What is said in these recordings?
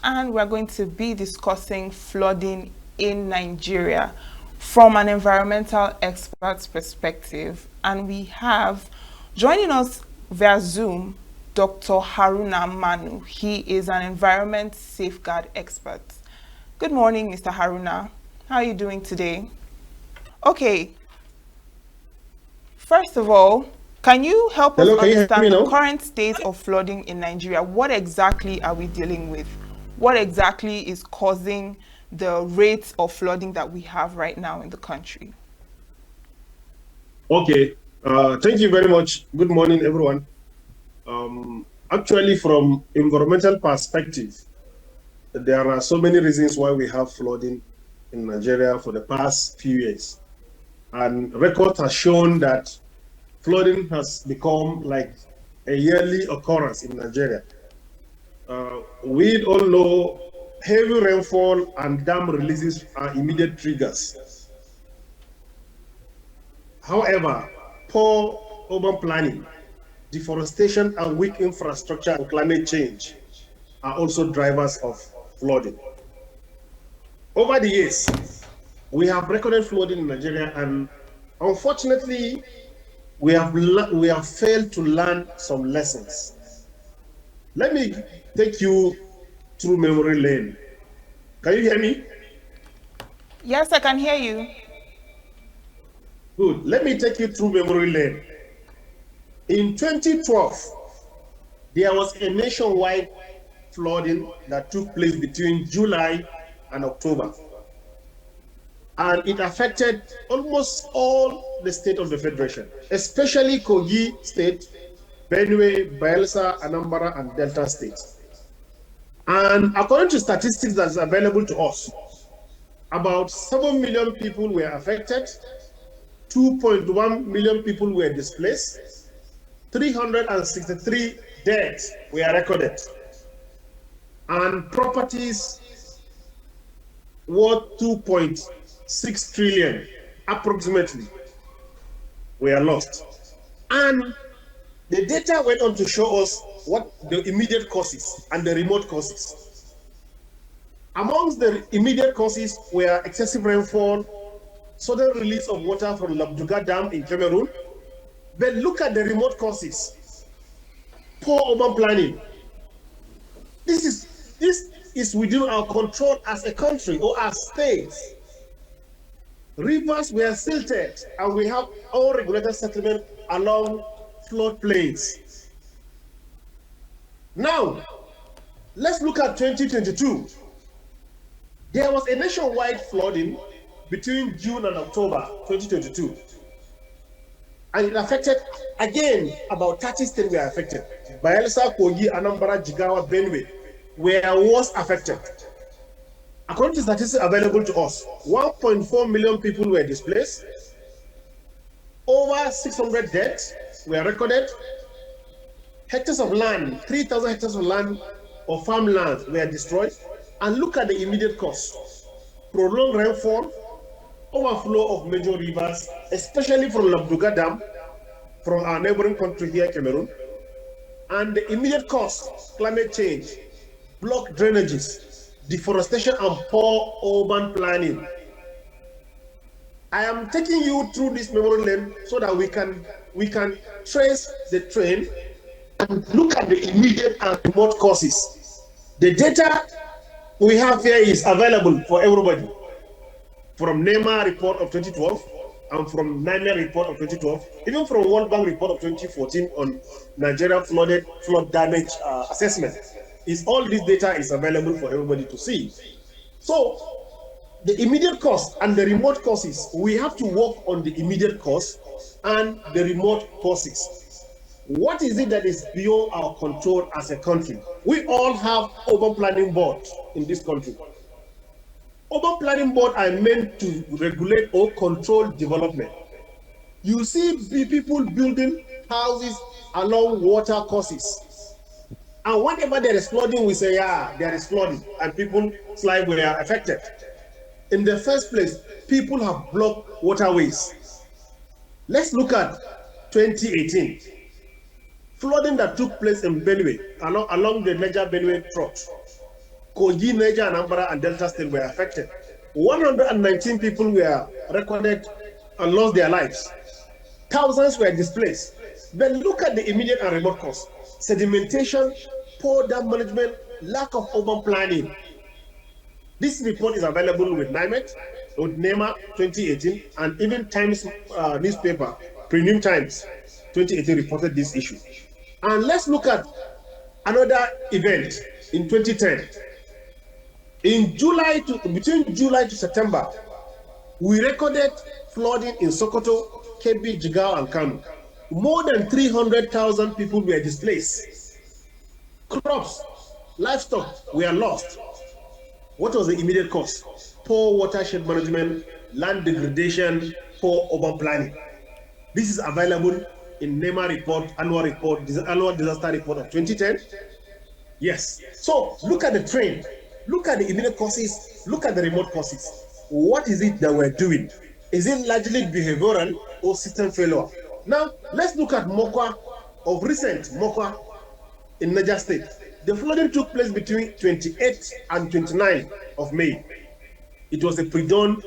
and we're going to be discussing flooding in Nigeria from an environmental expert's perspective. And we have joining us via Zoom Dr. Haruna Manu. He is an environment safeguard expert. Good morning, Mr. Haruna. How are you doing today? Okay, first of all, can you help us Hello, can you hear me understand the now? current state of flooding in Nigeria? What exactly are we dealing with? What exactly is causing the rate of flooding that we have right now in the country? Okay, thank you very much. Good morning, everyone. Actually, from environmental perspective, there are so many reasons why we have flooding in Nigeria for the past few years. And record has shown that flooding has become like a yearly occurrence in Nigeria. We all know heavy rainfall and dam releases are immediate triggers. However, poor urban planning, deforestation and weak infrastructure and climate change are also drivers of flooding. Over the years, we have recorded flooding in Nigeria, and unfortunately, we have failed to learn some lessons. Let me take you through memory lane. Can you hear me? Yes, I can hear you. Good. Let me take you through memory lane. In 2012, there was a nationwide flooding that took place between July and October. And it affected almost all the state of the Federation, especially Kogi State, Benue, Bayelsa, Anambra, and Delta states. And according to statistics that is available to us, about 7 million people were affected, 2.1 million people were displaced, 363 deaths were recorded, and properties worth 2.6 trillion approximately were lost. And the data went on to show us what the immediate causes and the remote causes. Amongst the immediate causes were excessive rainfall, sudden release of water from Labduga Dam in Cameroon. But look at the remote causes. Poor urban planning. This is within our control as a country or as states. Rivers were silted, and we have unregulated settlement along floodplains. Now, let's look at 2022. There was a nationwide flooding between June and October 2022. And it affected, again, about 30 states were affected. Bayelsa, Kogi, Anambra, Jigawa, Benue were worst affected. According to statistics available to us, 1.4 million people were displaced, over 600 deaths were recorded, hectares of land, 3,000 hectares of land or farmland were destroyed. And look at the immediate cause: prolonged rainfall, overflow of major rivers, especially from Labduga Dam, from our neighboring country here, Cameroon, and the immediate cause: climate change, blocked drainages, deforestation, and poor urban planning. I am taking you through this memory lane so that we can trace the trend and look at the immediate and remote causes. The data we have here is available for everybody, from NEMA report of 2012 and from NIMEA report of 2012, even from World Bank report of 2014 on Nigeria flood damage assessment. All this data is available for everybody to see. So the immediate cause and the remote causes, we have to work on the immediate cause and the remote causes. What is it that is beyond our control as a country? We all have urban planning boards in this country. Urban planning boards are meant to regulate or control development. You see people building houses along water courses. And whenever there is flooding, we say, yeah, there is flooding, and people's lives were affected. In the first place, people have blocked waterways. Let's look at 2018. Flooding that took place in Benue, along the Niger Benue trot. Kogi, Niger, Anambra, and Delta State were affected. 119 people were recorded and lost their lives. Thousands were displaced. Then look at the immediate and remote cause. Sedimentation, poor dam management, lack of urban planning. This report is available with NIMET, with NEMA 2018, and even Times newspaper, Premium Times 2018 reported this issue. And let's look at another event in 2010. Between July to September, we recorded flooding in Sokoto, Kebbi, Jigawa, and Kano. More than 300,000 people were displaced. Crops, livestock were lost. What was the immediate cause? Poor watershed management, land degradation, poor urban planning. This is available in NEMA report, annual disaster report of 2010. Yes. So look at the trend. Look at the immediate causes. Look at the remote causes. What is it that we're doing? Is it largely behavioral or system failure? Now, let's look at Mokwa of recent, Mokwa in Niger State. The flooding took place between 28th and 29th of May. It was a pre-dawn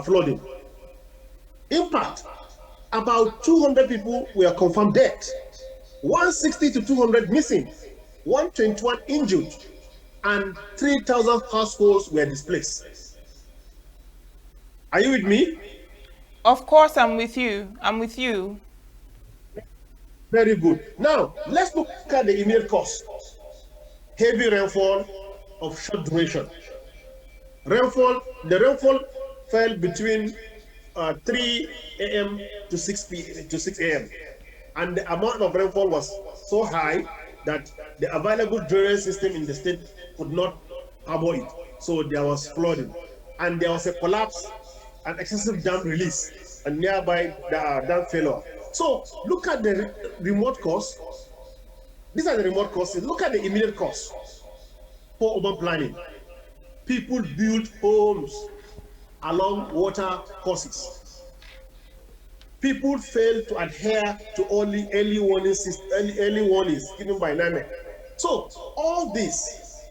flooding. Impact, about 200 people were confirmed dead, 160 to 200 missing, 121 injured, and 3,000 households were displaced. Are you with me? Of course, I'm with you. I'm with you. Very good. Now, let's look at the immediate cause. Heavy rainfall of short duration. The rainfall fell between 3 a.m. to 6 a.m. And the amount of rainfall was so high that the available drainage system in the state could not harbor it. So there was flooding. And there was a collapse, an excessive dam release, and nearby the dam failure. So look at the remote cause. These are the remote causes. Look at the immediate cause. Poor urban planning. People built homes along water courses. People failed to adhere to early warnings given by NIMET. So all this,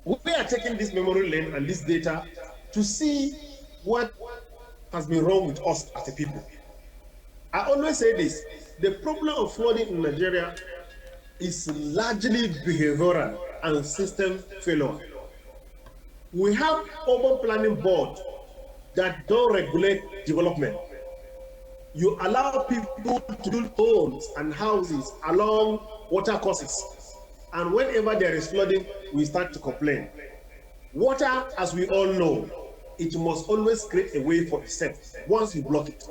we are taking this memory lane and this data to see what has been wrong with us as a people. I always say this: the problem of flooding in Nigeria is largely behavioral and system failure. We have urban planning board that don't regulate development. You allow people to build homes and houses along water courses, and whenever there is flooding, we start to complain. Water, as we all know, it must always create a way for itself. Once you block it,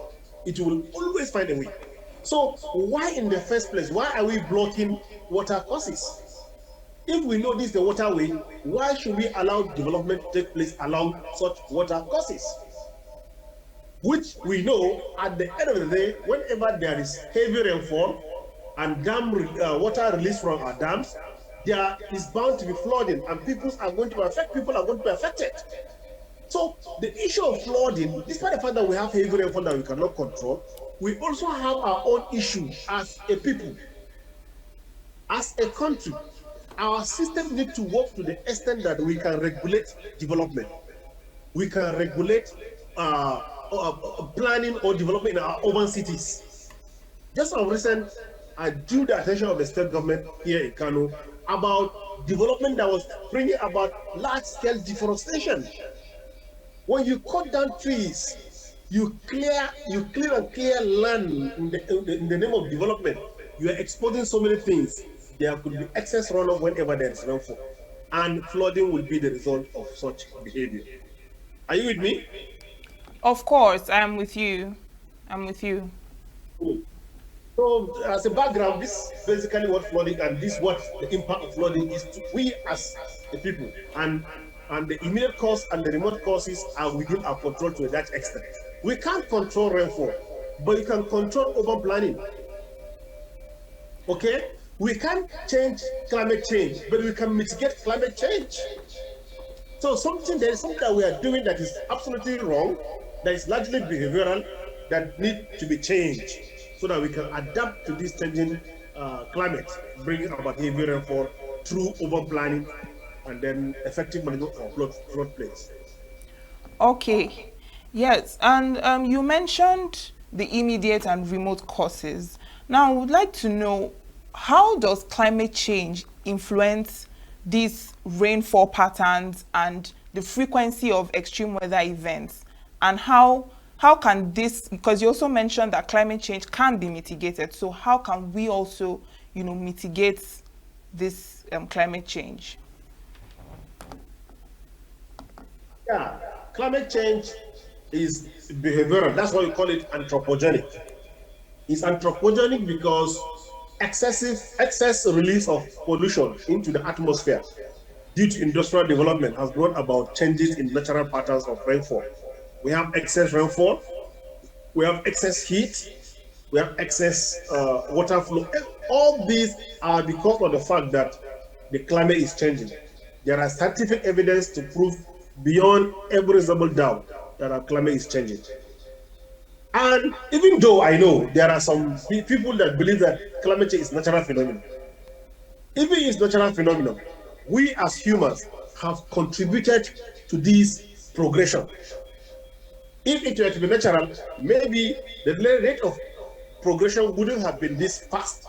it will always find a way. So why in the first place, why are we blocking water courses? If we know this is the waterway, why should we allow development to take place along such water courses? Which we know at the end of the day, whenever there is heavy rainfall and water released from our dams, there is bound to be flooding, and people are going to be affected. So the issue of flooding, despite the fact that we have heavy rainfall that we cannot control, we also have our own issue as a people, as a country. Our system needs to work to the extent that we can regulate development. We can regulate planning or development in our urban cities. Just of recent, I drew the attention of the state government here in Kano about development that was bringing about large-scale deforestation. When you cut down trees, you clear land in the name of development. You are exposing so many things. There could be excess runoff whenever there is rainfall, and flooding will be the result of such behavior. Are you with me? Of course, I am with you. I'm with you. Cool. So, as a background, this is basically what flooding and this what the impact of flooding is to we as the people, and the immediate cause and the remote causes are within our control to that extent. We can't control rainfall, but you can control urban planning. Okay? We can't change climate change, but we can mitigate climate change. So there is something that we are doing that is absolutely wrong, that is largely behavioral, that need to be changed so that we can adapt to this changing climate, bringing about heavy rainfall through urban planning and then effective management of floodplains. Okay, yes, and you mentioned the immediate and remote causes. Now, I would like to know, how does climate change influence these rainfall patterns and the frequency of extreme weather events, and how can this, because you also mentioned that climate change can be mitigated, so how can we also, mitigate this climate change? Yeah, climate change is behavioral. That's why we call it anthropogenic. It's anthropogenic because excess release of pollution into the atmosphere due to industrial development has brought about changes in natural patterns of rainfall. We have excess rainfall, we have excess heat, we have excess water flow. All these are because of the fact that the climate is changing. There are scientific evidence to prove beyond every reasonable doubt that our climate is changing. And even though I know there are some people that believe that climate change is natural phenomenon, even if it's natural phenomenon, we as humans have contributed to this progression. If it were to be natural, maybe the rate of progression wouldn't have been this fast.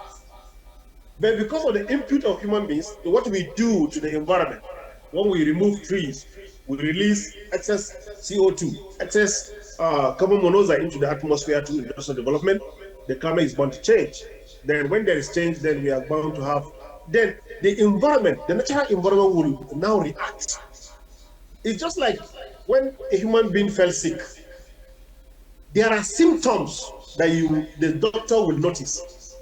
But because of the input of human beings, what we do to the environment, when we remove trees, we release excess CO2, excess carbon monoxide into the atmosphere to industrial development, the climate is bound to change. Then when there is change, then we are bound to have, then the environment, the natural environment will now react. It's just like when a human being fell sick, there are symptoms that the doctor will notice.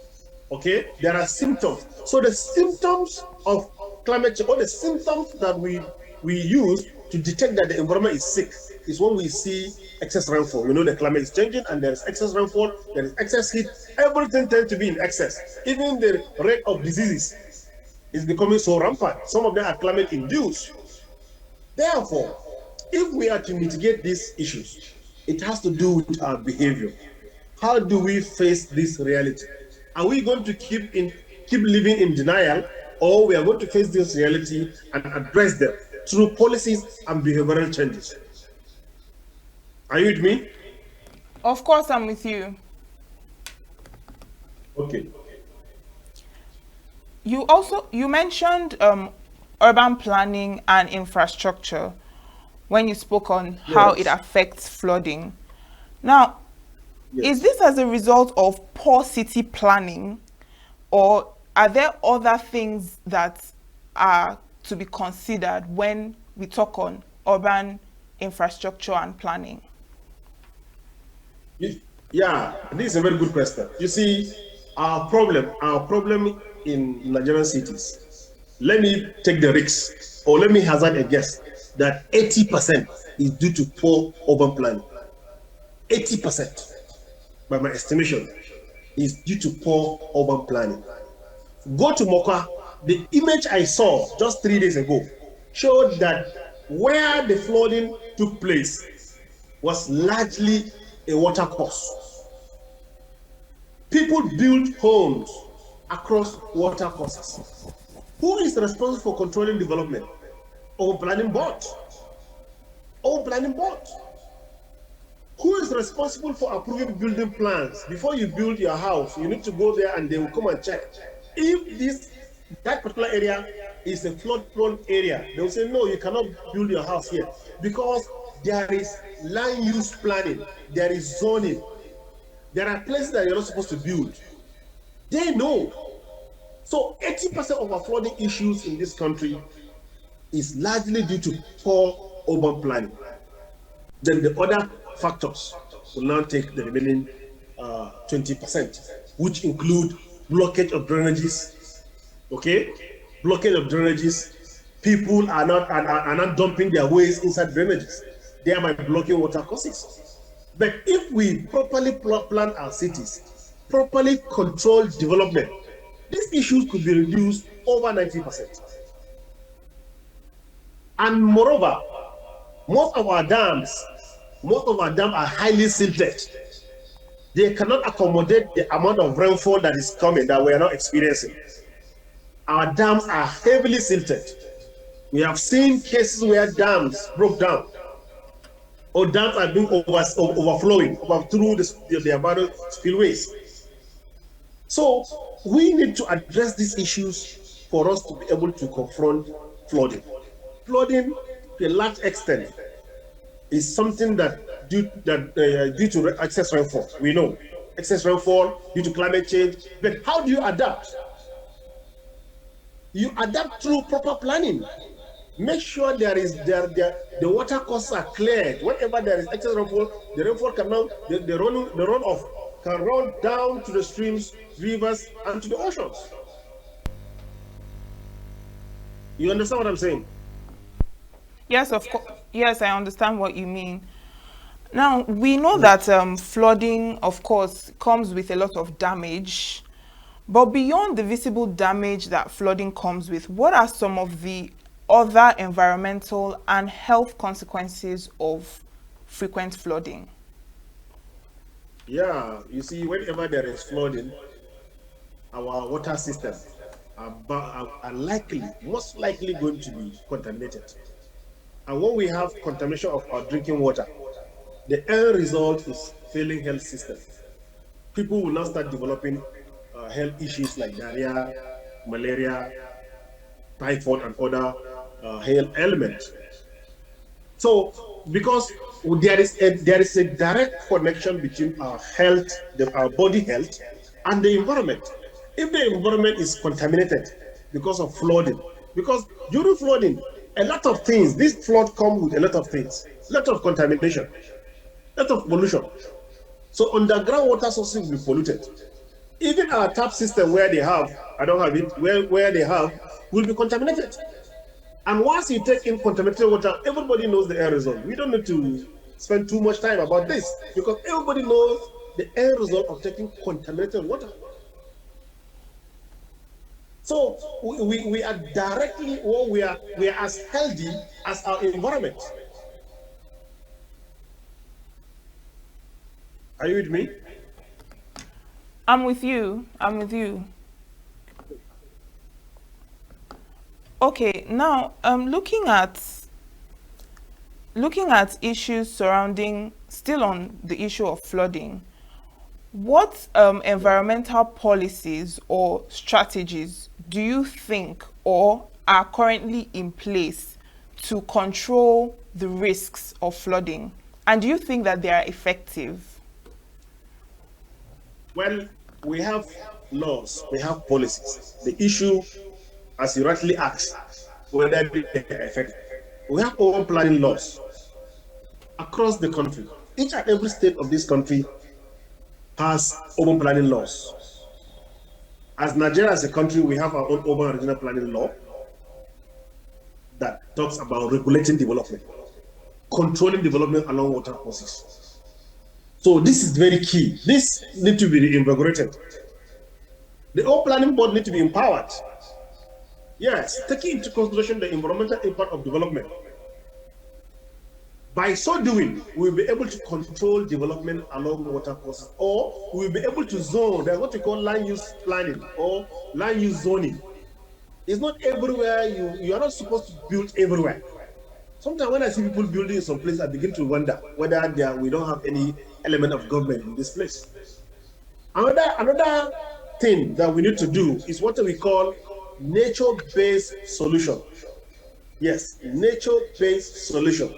Okay, there are symptoms. So the symptoms of climate change, or the symptoms that we use to detect that the environment is sick, is when we see excess rainfall. We know the climate is changing, and there is excess rainfall, there is excess heat. Everything tends to be in excess. Even the rate of diseases is becoming so rampant. Some of them are climate induced. Therefore, if we are to mitigate these issues, it has to do with our behavior. How do we face this reality? Are we going to keep living in denial, or we are going to face this reality and address them through policies and behavioral changes? Are you with me? Of course, I'm with you. Okay. You mentioned urban planning and infrastructure when you spoke on how it affects flooding. Now, is this as a result of poor city planning, or are there other things that are to be considered when we talk on urban infrastructure and planning? Yeah, this is a very good question. You see, our problem in Nigerian cities, let me take the risk, or let me hazard a guess that 80% is due to poor urban planning. 80%, by my estimation, is due to poor urban planning. Go to Moka. The image I saw just 3 days ago showed that where the flooding took place was largely a water course. People built homes across water courses. Who is responsible for controlling development? Urban Planning Board. Urban Planning Board. Who is responsible for approving building plans? Before you build your house, you need to go there and they will come and check. If that particular area is a flood-prone area, they will say, no, you cannot build your house here, because there is land use planning, there is zoning, there are places that you're not supposed to build. They know. So 80% of our flooding issues in this country is largely due to poor urban planning. Then the other factors will now take the remaining 20%, which include blockage of drainages. Okay, blockage of drainages. People are not dumping their waste inside drainages, thereby blocking water courses. But if we properly plan our cities, properly control development, these issues could be reduced over 90%. And moreover, most of our dams are highly silted. They cannot accommodate the amount of rainfall that is coming that we are not experiencing. Our dams are heavily silted. We have seen cases where dams broke down, or dams are being overflowing through their various spillways. So we need to address these issues for us to be able to confront flooding. Flooding, to a large extent, is something that due to excess rainfall. We know excess rainfall due to climate change. But how do you adapt? You adapt through proper planning. Make sure the water courses are cleared. Whenever there is excess rainfall, the rainfall can now the runoff can run down to the streams, rivers, and to the oceans. You understand what I'm saying? Yes, of course. Yes, I understand what you mean. Now, we know that flooding, of course, comes with a lot of damage. But beyond the visible damage that flooding comes with, what are some of the other environmental and health consequences of frequent flooding? Yeah, you see, whenever there is flooding, our water systems are most likely going to be contaminated. And when we have contamination of our drinking water, the end result is failing health system. People will now start developing health issues like diarrhea, malaria, typhoid, and other health elements. So, because there is a direct connection between our health, our body health, and the environment. If the environment is contaminated because of flooding, because during flooding, a lot of things, this flood comes with a lot of things, a lot of contamination, a lot of pollution. So underground water sources will be polluted. Even our tap system where they have, I don't have it, where they have, will be contaminated. And once you take in contaminated water, everybody knows the end result. We don't need to spend too much time about this because everybody knows the end result of taking contaminated water. So we are directly, or we are as healthy as our environment. Are you with me? I'm with you. I'm with you. Okay, now looking at issues surrounding, still on the issue of flooding, what environmental policies or strategies do you think or are currently in place to control the risks of flooding? And do you think that they are effective? Well, we have laws, we have policies. The issue, as you rightly asked, whether they are effective. We have urban planning laws across the country. Each and every state of this country has urban planning laws. As Nigeria as a country, we have our own urban and regional planning law that talks about regulating development, controlling development along water courses. So this is very key. This needs to be reinvigorated. The urban planning board needs to be empowered. Yes, taking into consideration the environmental impact of development. By so doing, we'll be able to control development along water courses, or we'll be able to zone. That's what we call land use planning or land use zoning. It's not everywhere. You are not supposed to build everywhere. Sometimes when I see people building in some place, I begin to wonder whether we don't have any element of government in this place. Another thing that we need to do is what we call nature-based solution. Yes, nature-based solution.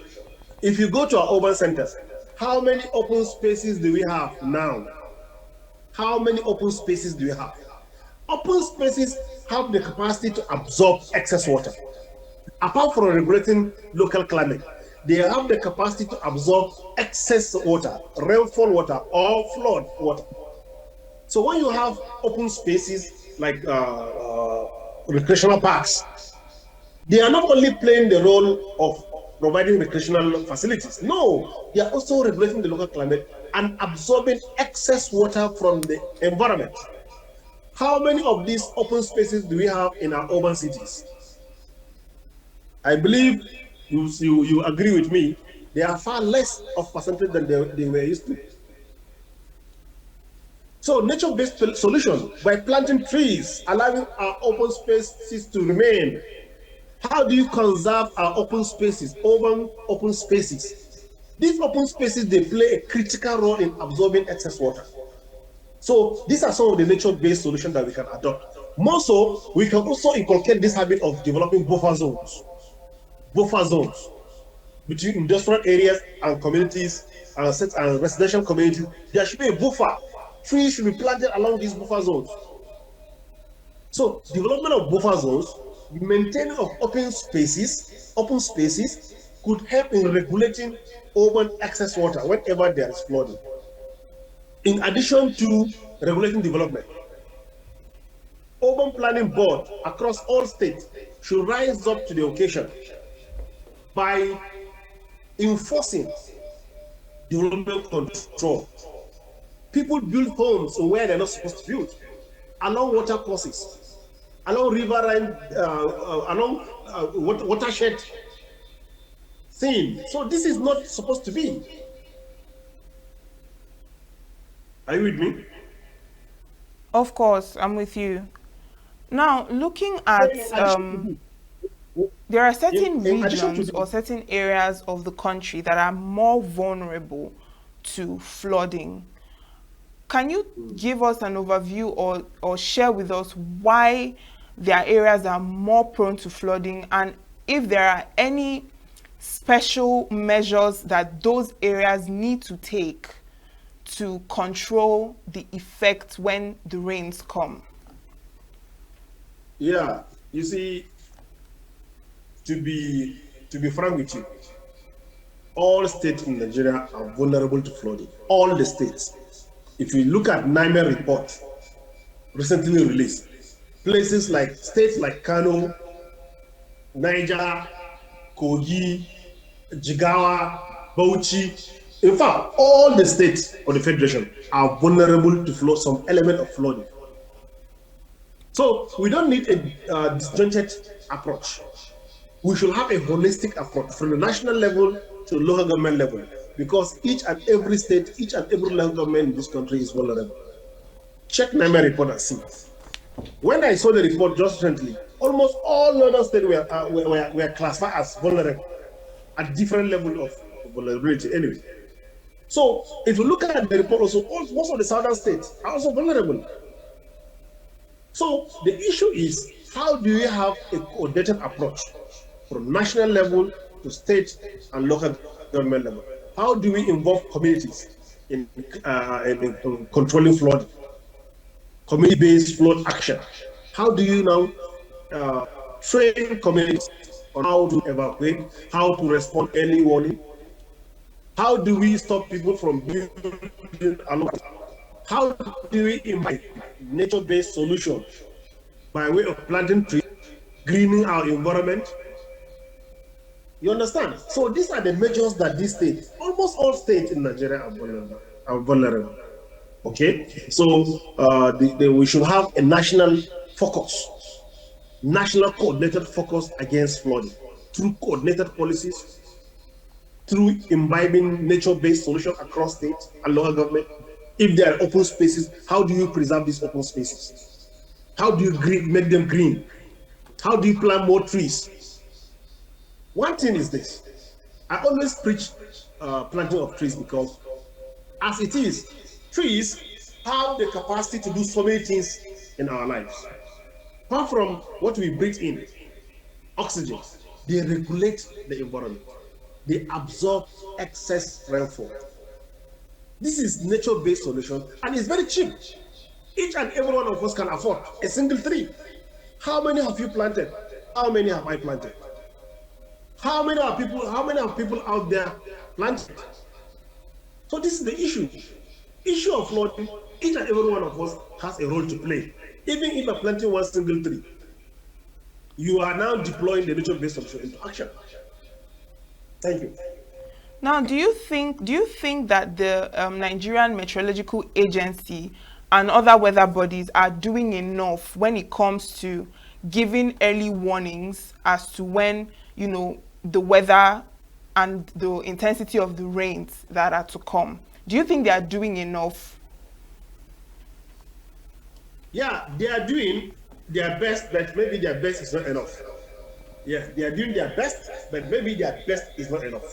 If you go to our urban centers, how many open spaces do we have now? How many open spaces do we have? Open spaces have the capacity to absorb excess water. Apart from regulating local climate, they have the capacity to absorb excess water, rainfall water, or flood water. So when you have open spaces like recreational parks, they are not only playing the role of providing recreational facilities. No, they are also regulating the local climate and absorbing excess water from the environment. How many of these open spaces do we have in our urban cities? I believe you agree with me, they are far less of percentage than they were used to. So nature-based solution, by planting trees, allowing our open spaces to remain, How do you conserve our open spaces, urban open spaces? These open spaces, they play a critical role in absorbing excess water. So these are some of the nature-based solutions that we can adopt. More so, we can also inculcate this habit of developing buffer zones. Buffer zones between industrial areas and communities and residential communities. There should be a buffer. Trees should be planted along these buffer zones. So development of buffer zones, maintaining of open spaces could help in regulating urban excess water whenever there is flooding. In addition to regulating development, urban planning board across all states should rise up to the occasion by enforcing development control. People build homes where they're not supposed to build, along water courses, along riverine, along watershed thing. So this is not supposed to be. Are you with me? Of course, I'm with you. Now, looking at there are certain regions or certain areas of the country that are more vulnerable to flooding. Can you give us an overview or share with us why their areas are more prone to flooding, and if there are any special measures that those areas need to take to control the effect when the rains come? Yeah, you see, to be frank with you, all states in Nigeria are vulnerable to flooding. All the states. If you look at NIME report recently released, states like Kano, Niger, Kogi, Jigawa, Bauchi, in fact, all the states of the Federation are vulnerable to flood, some element of flooding. So we don't need a disjointed approach. We should have a holistic approach from the national level to the local government level, because each and every state, each and every local government in this country is vulnerable. Check NIME report and see. When I saw the report just recently, almost all other states were classified as vulnerable at different level of vulnerability anyway. So if you look at the report also, most of the southern states are also vulnerable. So the issue is, how do we have a coordinated approach from national level to state and local government level? How do we involve communities in controlling flood, community-based flood action? How do you now train communities on how to evacuate, how to respond early warning? How do we stop people from building along? How do we invite nature-based solutions by way of planting trees, greening our environment? You understand? So these are the measures that these states, almost all states in Nigeria are vulnerable. Okay? So we should have a national focus, national coordinated focus against flooding through coordinated policies, through imbibing nature-based solutions across states and local government. If there are open spaces, how do you preserve these open spaces? How do you make them green? How do you plant more trees? One thing is this: I always preach planting of trees, because as it is, trees have the capacity to do so many things in our lives. Apart from what we breathe in, oxygen, they regulate the environment. They absorb excess rainfall. This is nature-based solution, and it's very cheap. Each and every one of us can afford a single tree. How many have you planted? How many have I planted? How many are people out there planted? So this is the issue. Issue of flooding, each and every one of us has a role to play. Even if you're planting one single tree, you are now deploying the nature-based solution into action. Thank you. Now, do you think that the Nigerian Meteorological Agency and other weather bodies are doing enough when it comes to giving early warnings as to when, the weather and the intensity of the rains that are to come? Do you think they are doing enough? Yeah, they are doing their best, but maybe their best is not enough. Yes, they are doing their best, but maybe their best is not enough.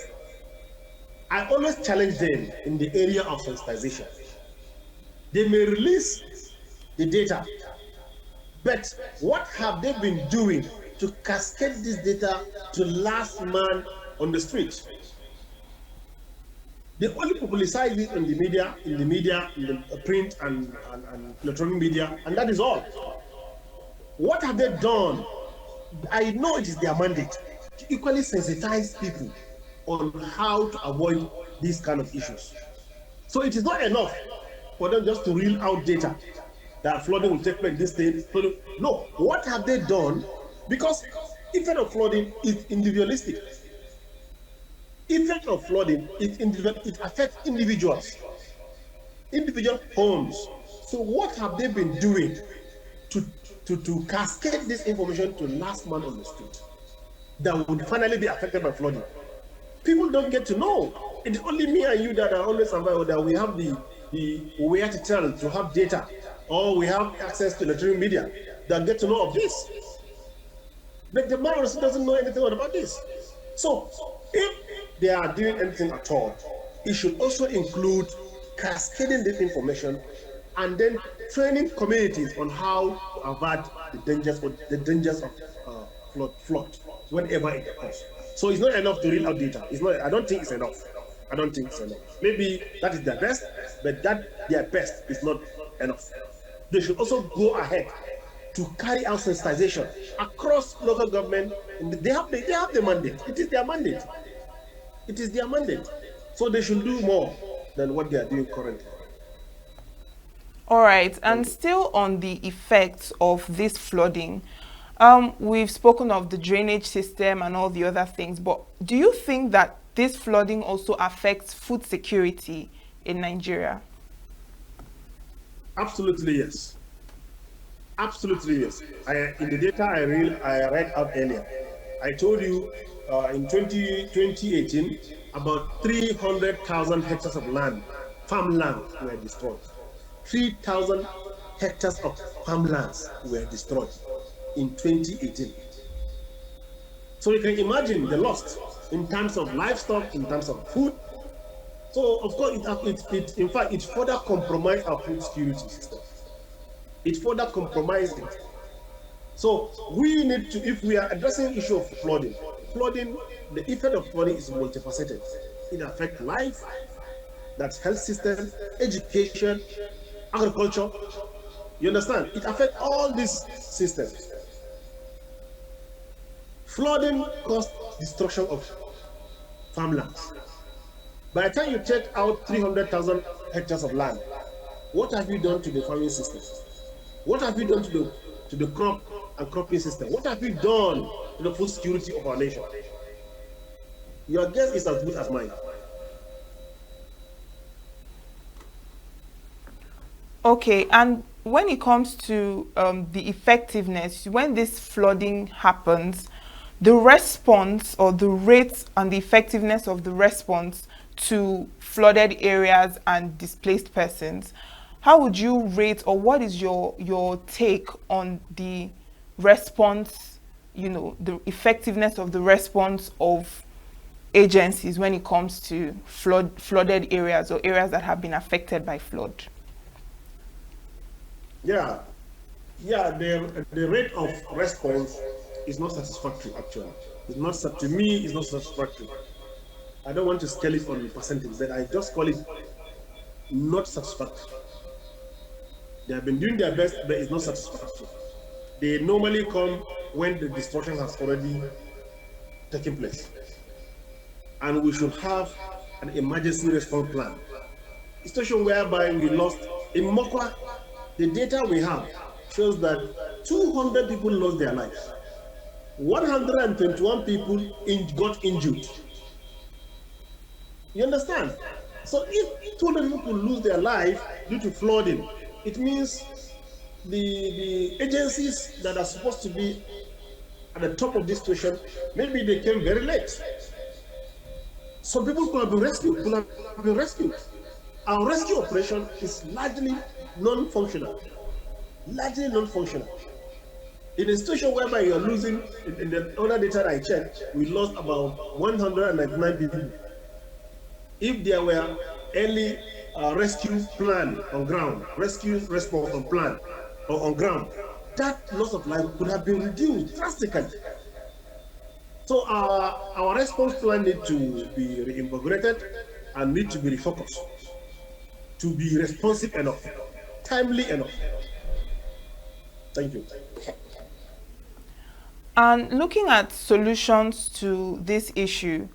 I always challenge them in the area of sensitization. They may release the data, but what have they been doing to cascade this data to last man on the street? They only publicize it in the print and electronic media, and that is all. What have they done? I know it is their mandate to equally sensitize people on how to avoid these kind of issues. So it is not enough for them just to reel out data that flooding will take place in this state. No, what have they done? Because effect of flooding is individualistic. Effect of flooding is individual. It affects individual homes. So what have they been doing to cascade this information to last man on the street that would finally be affected by flooding? People don't get to know. It is only me and you that are always survival, that we have the where to tell, to have data, or we have access to electronic media that get to know of this. But the man doesn't know anything about this. So if they are doing anything at all, it should also include cascading this information and then training communities on how to avoid the dangers of flood whenever it occurs. So it's not enough to reel out data. It's not. I don't think it's enough. I don't think it's enough. Maybe that is their best, but that their best is not enough. They should also go ahead to carry out sensitization across local government. They have the mandate. It is their mandate. It is their mandate. So they should do more than what they are doing currently. All right, and still on the effects of this flooding, we've spoken of the drainage system and all the other things, but do you think that this flooding also affects food security in Nigeria? Absolutely yes. Absolutely yes. In the data I read out earlier, I told you in 2018, about 300,000 hectares of land, farmland, were destroyed. 3,000 hectares of farmlands were destroyed in 2018. So you can imagine the loss in terms of livestock, in terms of food. So of course, in fact, it further compromised our food security system. It further compromised it. So we need to, if we are addressing the issue of flooding, the effect of flooding is multifaceted. It affects life, that's health system, education, agriculture. You understand? It affects all these systems. Flooding caused destruction of farmlands. By the time you take out 300,000 hectares of land, what have you done to the farming system? What have you done to the crop and cropping system? What have you done to the food security of our nation? Your guess is as good as mine. Okay, and when it comes to the effectiveness, when this flooding happens, the response or the rate and the effectiveness of the response to flooded areas and displaced persons, how would you rate, or what is your take on the response, the effectiveness of the response of agencies when it comes to flooded areas or areas that have been affected by flood? Yeah, the rate of response is not satisfactory. Actually, it's not, to me, it's not satisfactory. I don't want to scale it on percentage, but I just call it not satisfactory. They have been doing their best, but it's not satisfactory. They normally come when the destruction has already taken place, and we should have an emergency response plan. A situation whereby we lost in Mokwa. The data we have shows that 200 people lost their lives. 121 people got injured. You understand? So if 200 people lose their life due to flooding, it means the agencies that are supposed to be at the top of this situation, maybe they came very late. Some people could have been rescued. Our rescue operation is largely non-functional. In a situation whereby you are losing, in the other data that I checked, we lost about 199 people. If there were early rescue plan on ground, rescue response on plan or on ground, that loss of life could have been reduced drastically. So our response plan need to be reinvigorated and need to be refocused to be responsive enough, timely enough. Thank you. And looking at solutions to this issue,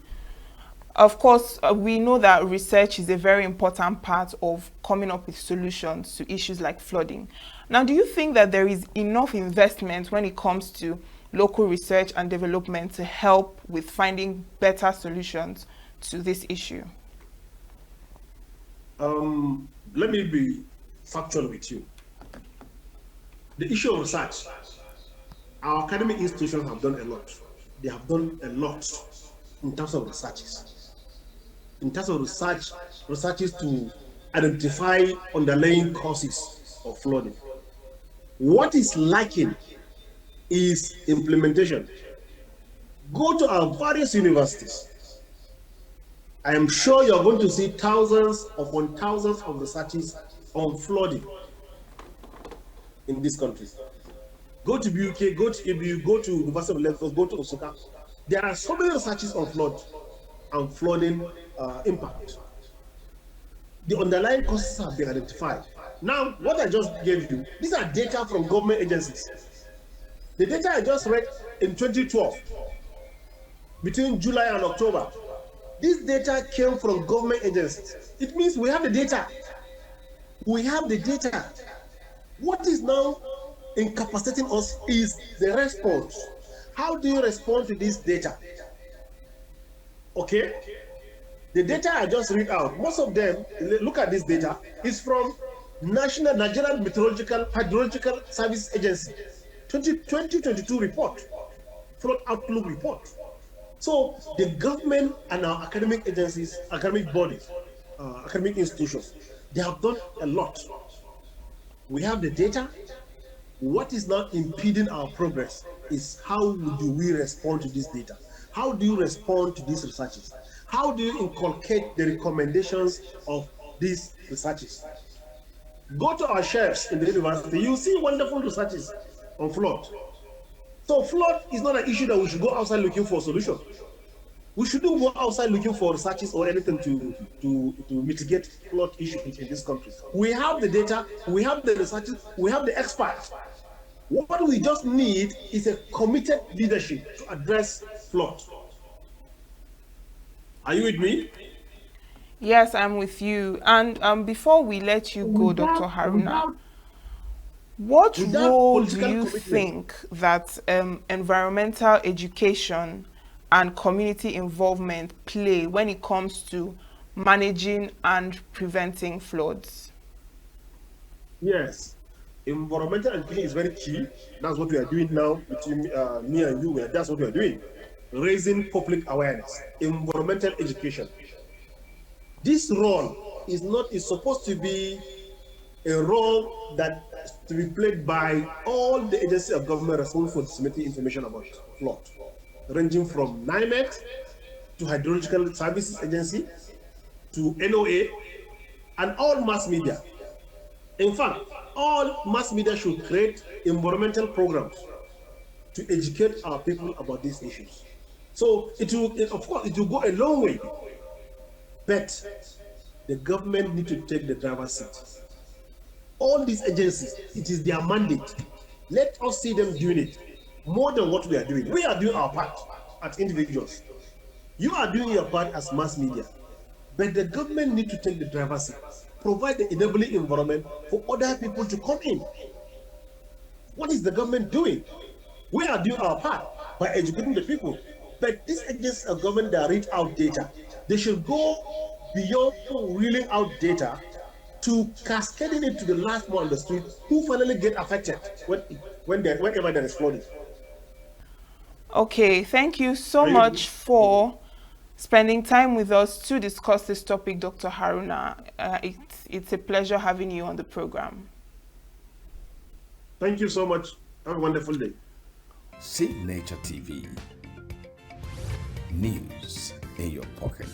of course, we know that research is a very important part of coming up with solutions to issues like flooding. Now, do you think that there is enough investment when it comes to local research and development to help with finding better solutions to this issue? Let me be factual with you. The issue of research, our academic institutions have done a lot. They have done a lot in terms of researches. In terms of researches to identify underlying causes of flooding. What is lacking is implementation. Go to our various universities. I am sure you're going to see thousands upon thousands of researches on flooding in this country. Go to BUK, go to ABU, go to University of Lagos, go to Osaka. There are so many researches on flood and flooding impact. The underlying causes have been identified. Now, what I just gave you, these are data from government agencies. The data I just read in 2012, between July and October, this data came from government agencies. It means we have the data. We have the data. What is now incapacitating us is the response. How do you respond to this data? Okay? The data I just read out, most of them, look at this data, is from Nigerian Meteorological Hydrological Service Agency, 2022 report, flood outlook report. So the government and our academic agencies, academic bodies, academic institutions, they have done a lot. We have the data. What is now impeding our progress is how do we respond to this data? How do you respond to these researches? How do you inculcate the recommendations of these researches? Go to our shelves in the university, you see wonderful researches on flood. So flood is not an issue that we should go outside looking for a solution. We shouldn't go outside looking for researches or anything to mitigate flood issues in this country. We have the data, we have the researchers, we have the experts. What we just need is a committed leadership to address flood. Are you with me? Yes, I'm with you. And before we let you go, Dr. Haruna, what role do you think that environmental education and community involvement play when it comes to managing and preventing floods? Yes, environmental education is very key. That's what we are doing now between me and you. That's what we are doing. Raising public awareness, environmental education. This role is supposed to be a role that is to be played by all the agencies of government responsible for disseminating information about flood, ranging from NIMET to Hydrological Services Agency to NOA and all mass media. In fact, all mass media should create environmental programs to educate our people about these issues. So of course, it will go a long way, but the government need to take the driver's seat. All these agencies, it is their mandate. Let us see them doing it more than what we are doing. We are doing our part as individuals. You are doing your part as mass media, but the government need to take the driver's seat, provide the enabling environment for other people to come in. What is the government doing? We are doing our part by educating the people, but these agencies of government that read out data, they should go beyond reeling out data to cascading it to the last one on the street who finally get affected whenever there is flooding. Okay, thank you so much for spending time with us to discuss this topic, Dr. Haruna. It's a pleasure having you on the program. Thank you so much. Have a wonderful day. See Nature TV. News in your pocket.